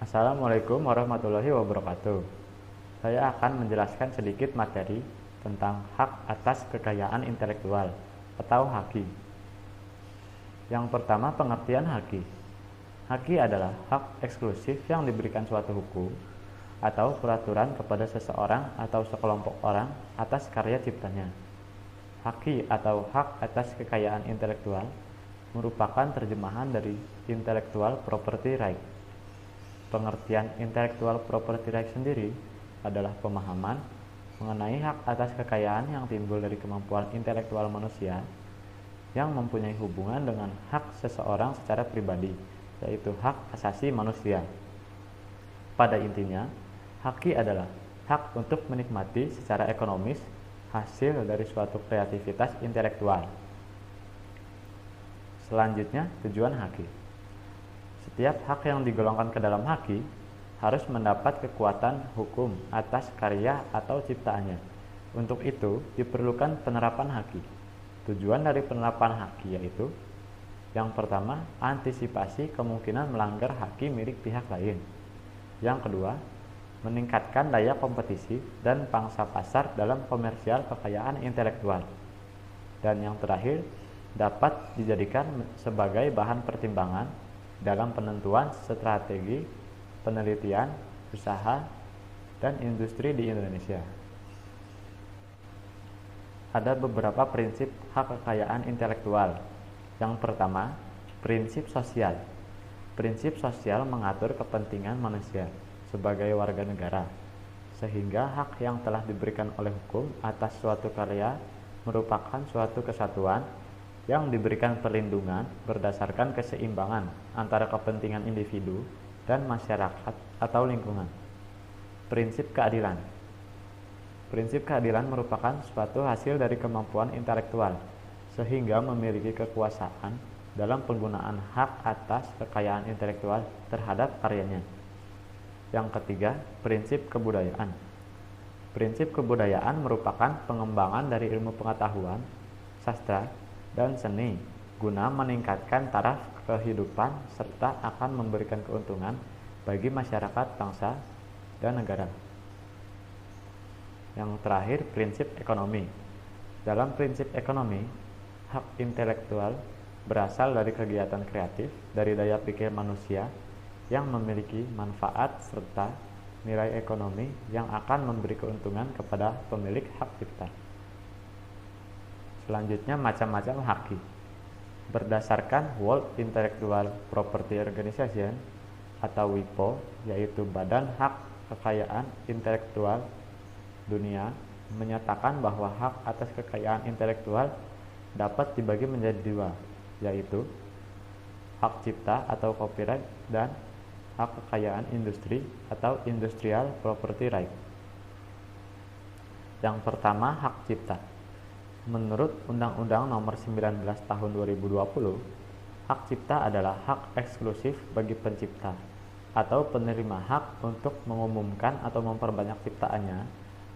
Assalamualaikum warahmatullahi wabarakatuh. Saya akan menjelaskan sedikit materi tentang hak atas kekayaan intelektual atau HAKI. Yang pertama, pengertian HAKI. HAKI adalah hak eksklusif yang diberikan suatu hukum atau peraturan kepada seseorang atau sekelompok orang atas karya ciptanya. HAKI atau hak atas kekayaan intelektual merupakan terjemahan dari Intellectual Property Right. Pengertian intellectual property right sendiri adalah pemahaman mengenai hak atas kekayaan yang timbul dari kemampuan intelektual manusia yang mempunyai hubungan dengan hak seseorang secara pribadi, yaitu hak asasi manusia. Pada intinya, HAKI adalah hak untuk menikmati secara ekonomis hasil dari suatu kreativitas intelektual. Selanjutnya, tujuan HAKI. Setiap hak yang digolongkan ke dalam HAKI harus mendapat kekuatan hukum atas karya atau ciptaannya. Untuk itu, diperlukan penerapan HAKI. Tujuan dari penerapan HAKI yaitu: yang pertama, antisipasi kemungkinan melanggar HAKI milik pihak lain. Yang kedua, meningkatkan daya kompetisi dan pangsa pasar dalam komersial kekayaan intelektual. Dan yang terakhir, dapat dijadikan sebagai bahan pertimbangan dalam penentuan strategi penelitian, usaha, dan industri di Indonesia. Ada beberapa prinsip hak kekayaan intelektual. Yang pertama, prinsip sosial. Prinsip sosial mengatur kepentingan manusia sebagai warga negara, sehingga hak yang telah diberikan oleh hukum atas suatu karya merupakan suatu kesatuan yang diberikan perlindungan berdasarkan keseimbangan antara kepentingan individu dan masyarakat atau lingkungan. Prinsip keadilan. Prinsip keadilan merupakan suatu hasil dari kemampuan intelektual, sehingga memiliki kekuasaan dalam penggunaan hak atas kekayaan intelektual terhadap karyanya. Yang ketiga, prinsip kebudayaan. Prinsip kebudayaan merupakan pengembangan dari ilmu pengetahuan, sastra, dan seni guna meningkatkan taraf kehidupan serta akan memberikan keuntungan bagi masyarakat, bangsa, dan negara. Yang terakhir, prinsip ekonomi. Dalam prinsip ekonomi, hak intelektual berasal dari kegiatan kreatif dari daya pikir manusia yang memiliki manfaat serta nilai ekonomi yang akan memberi keuntungan kepada pemilik hak cipta. Selanjutnya, macam-macam HAKI. Berdasarkan World Intellectual Property Organization atau WIPO, yaitu Badan Hak Kekayaan Intelektual Dunia, menyatakan bahwa hak atas kekayaan intelektual dapat dibagi menjadi dua, yaitu hak cipta atau copyright dan hak kekayaan industri atau industrial property right. Yang pertama, hak cipta. Menurut Undang-Undang Nomor 19 Tahun 2020, hak cipta adalah hak eksklusif bagi pencipta atau penerima hak untuk mengumumkan atau memperbanyak ciptaannya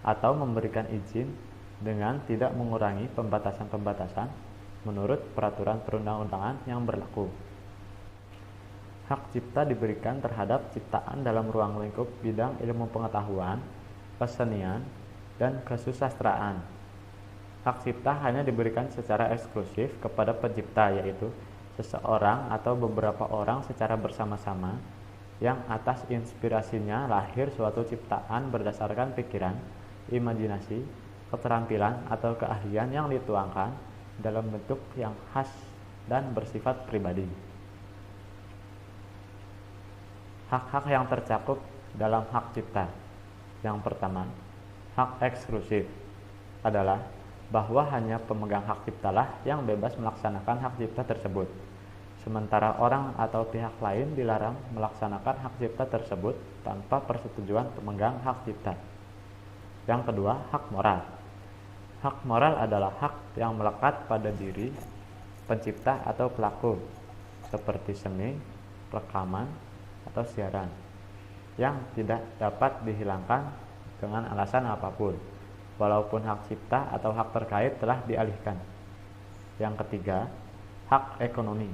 atau memberikan izin dengan tidak mengurangi pembatasan-pembatasan menurut peraturan perundang-undangan yang berlaku. Hak cipta diberikan terhadap ciptaan dalam ruang lingkup bidang ilmu pengetahuan, kesenian, dan kesusastraan. Hak cipta hanya diberikan secara eksklusif kepada pencipta, yaitu seseorang atau beberapa orang secara bersama-sama yang atas inspirasinya lahir suatu ciptaan berdasarkan pikiran, imajinasi, keterampilan, atau keahlian yang dituangkan dalam bentuk yang khas dan bersifat pribadi. Hak-hak yang tercakup dalam hak cipta. Yang pertama, hak eksklusif adalah bahwa hanya pemegang hak ciptalah yang bebas melaksanakan hak cipta tersebut, sementara orang atau pihak lain dilarang melaksanakan hak cipta tersebut tanpa persetujuan pemegang hak cipta. Yang kedua, hak moral. Hak moral adalah hak yang melekat pada diri pencipta atau pelaku, seperti seni, rekaman, atau siaran, yang tidak dapat dihilangkan dengan alasan apapun, walaupun hak cipta atau hak terkait telah dialihkan. Yang ketiga, hak ekonomi.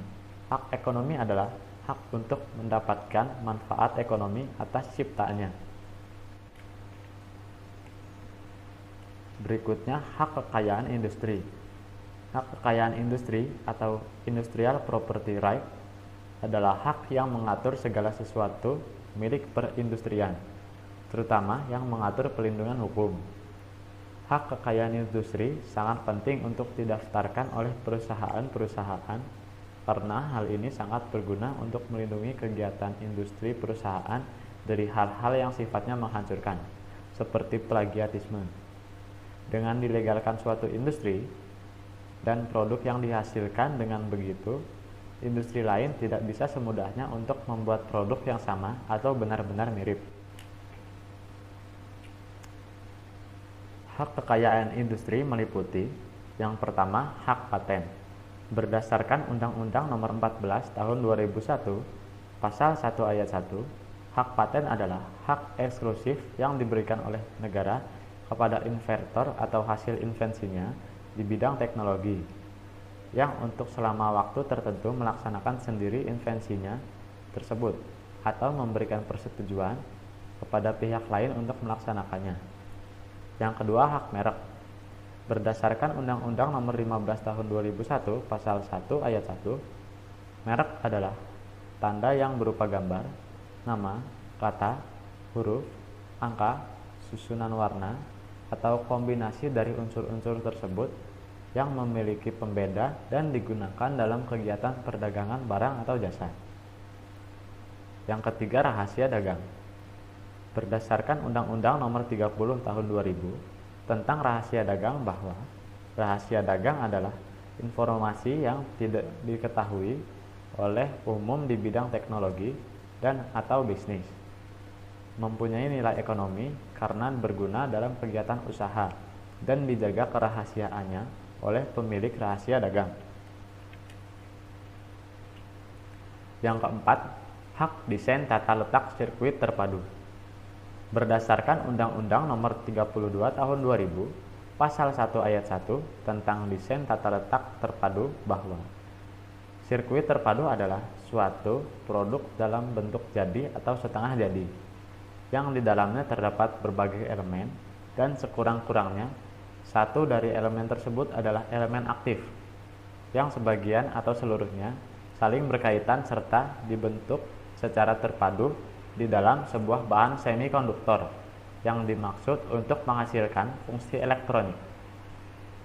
Hak ekonomi adalah hak untuk mendapatkan manfaat ekonomi atas ciptaannya. Berikutnya, hak kekayaan industri. Hak kekayaan industri atau industrial property right adalah hak yang mengatur segala sesuatu milik perindustrian, terutama yang mengatur pelindungan hukum. Hak kekayaan industri sangat penting untuk didaftarkan oleh perusahaan-perusahaan karena hal ini sangat berguna untuk melindungi kegiatan industri perusahaan dari hal-hal yang sifatnya menghancurkan, seperti plagiatisme. Dengan dilegalkan suatu industri dan produk yang dihasilkan dengan begitu, industri lain tidak bisa semudahnya untuk membuat produk yang sama atau benar-benar mirip. Hak kekayaan industri meliputi yang pertama, hak paten. Berdasarkan Undang-Undang Nomor 14 Tahun 2001, Pasal 1 Ayat 1, hak paten adalah hak eksklusif yang diberikan oleh negara kepada inventor atau hasil invensinya di bidang teknologi, yang untuk selama waktu tertentu melaksanakan sendiri invensinya tersebut atau memberikan persetujuan kepada pihak lain untuk melaksanakannya. Yang kedua, hak merek. Berdasarkan Undang-Undang Nomor 15 Tahun 2001, Pasal 1 Ayat 1, merek adalah tanda yang berupa gambar, nama, kata, huruf, angka, susunan warna, atau kombinasi dari unsur-unsur tersebut yang memiliki pembeda dan digunakan dalam kegiatan perdagangan barang atau jasa. Yang ketiga, rahasia dagang. Berdasarkan Undang-Undang Nomor 30 Tahun 2000 tentang rahasia dagang, bahwa rahasia dagang adalah informasi yang tidak diketahui oleh umum di bidang teknologi dan atau bisnis, mempunyai nilai ekonomi karena berguna dalam kegiatan usaha dan dijaga kerahasiaannya oleh pemilik rahasia dagang. Yang keempat, hak desain tata letak sirkuit terpadu. Berdasarkan Undang-Undang Nomor 32 Tahun 2000, Pasal 1 Ayat 1 tentang desain tata letak terpadu, bahwa sirkuit terpadu adalah suatu produk dalam bentuk jadi atau setengah jadi, yang di dalamnya terdapat berbagai elemen, dan sekurang-kurangnya satu dari elemen tersebut adalah elemen aktif, yang sebagian atau seluruhnya saling berkaitan serta dibentuk secara terpadu di dalam sebuah bahan semikonduktor yang dimaksud untuk menghasilkan fungsi elektronik.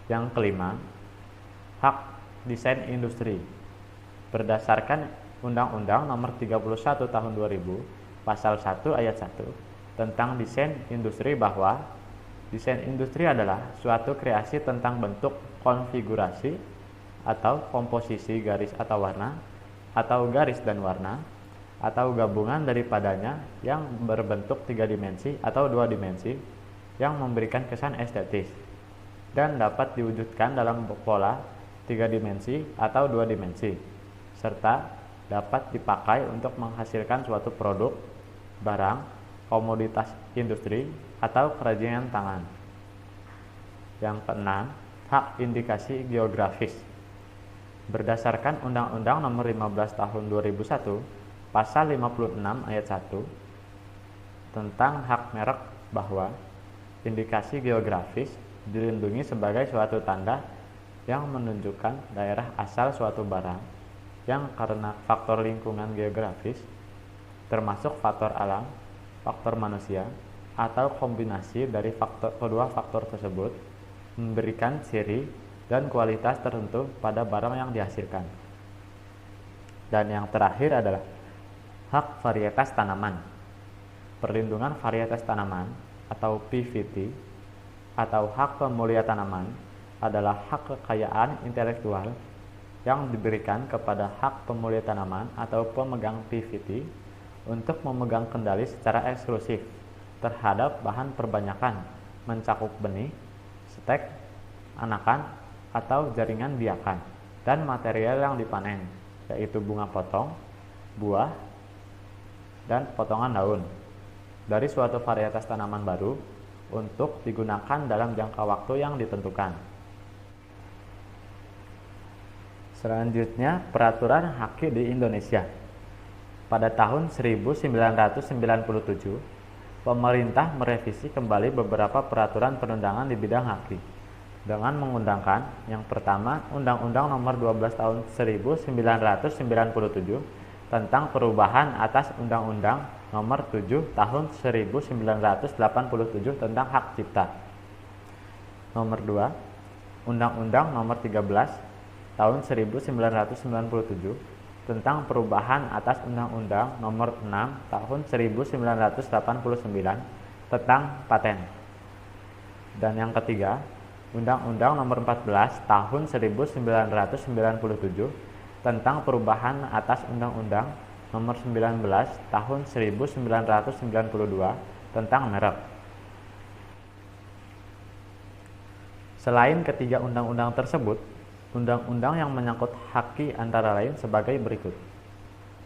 Yang kelima, hak desain industri. Berdasarkan Undang-Undang Nomor 31 Tahun 2000, Pasal 1 Ayat 1 tentang desain industri, bahwa desain industri adalah suatu kreasi tentang bentuk, konfigurasi, atau komposisi garis atau warna, atau garis dan warna, atau gabungan daripadanya yang berbentuk 3 dimensi atau 2 dimensi yang memberikan kesan estetis dan dapat diwujudkan dalam pola 3 dimensi atau 2 dimensi, serta dapat dipakai untuk menghasilkan suatu produk, barang, komoditas industri, atau kerajinan tangan. Yang keenam, hak indikasi geografis. Berdasarkan Undang-Undang Nomor 15 Tahun 2001, Pasal 56 Ayat 1 tentang hak merek, bahwa indikasi geografis dilindungi sebagai suatu tanda yang menunjukkan daerah asal suatu barang yang karena faktor lingkungan geografis, termasuk faktor alam, faktor manusia, atau kombinasi dari kedua faktor tersebut, memberikan ciri dan kualitas tertentu pada barang yang dihasilkan. Dan yang terakhir adalah hak varietas tanaman. Perlindungan varietas tanaman atau PVT atau hak pemulia tanaman adalah hak kekayaan intelektual yang diberikan kepada hak pemulia tanaman atau pemegang PVT untuk memegang kendali secara eksklusif terhadap bahan perbanyakan mencakup benih, stek, anakan, atau jaringan biakan, dan material yang dipanen, yaitu bunga potong, buah, dan potongan daun dari suatu varietas tanaman baru untuk digunakan dalam jangka waktu yang ditentukan. Selanjutnya, peraturan haki di Indonesia. Pada tahun 1997, pemerintah merevisi kembali beberapa peraturan perundangan di bidang haki dengan mengundangkan yang pertama Undang-Undang Nomor 12 Tahun 1997 tentang perubahan atas Undang-Undang Nomor 7 Tahun 1987 tentang hak cipta. Nomor 2, Undang-Undang Nomor 13 Tahun 1997 tentang perubahan atas Undang-Undang Nomor 6 Tahun 1989 tentang paten. Dan yang ketiga, Undang-Undang Nomor 14 Tahun 1997 tentang perubahan atas Undang-Undang Nomor 19 Tahun 1992 tentang merek. Selain ketiga undang-undang tersebut, undang-undang yang menyangkut haki antara lain sebagai berikut.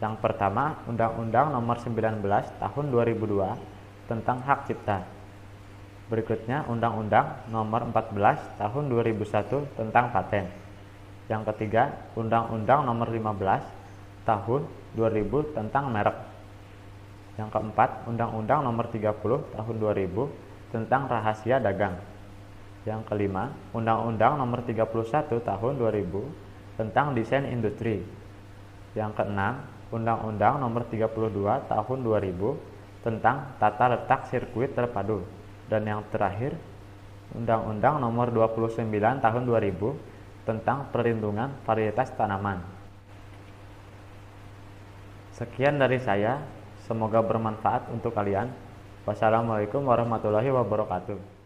Yang pertama, Undang-Undang Nomor 19 Tahun 2002 tentang hak cipta. Berikutnya, Undang-Undang Nomor 14 Tahun 2001 tentang paten. Yang ketiga, Undang-Undang Nomor 15 Tahun 2000 tentang merek. Yang keempat, Undang-Undang Nomor 30 Tahun 2000 tentang rahasia dagang. Yang kelima, Undang-Undang Nomor 31 Tahun 2000 tentang desain industri. Yang keenam, Undang-Undang Nomor 32 Tahun 2000 tentang tata letak sirkuit terpadu. Dan yang terakhir, Undang-Undang Nomor 29 Tahun 2000 tentang perlindungan varietas tanaman. Sekian dari saya, semoga bermanfaat untuk kalian. Wassalamualaikum warahmatullahi wabarakatuh.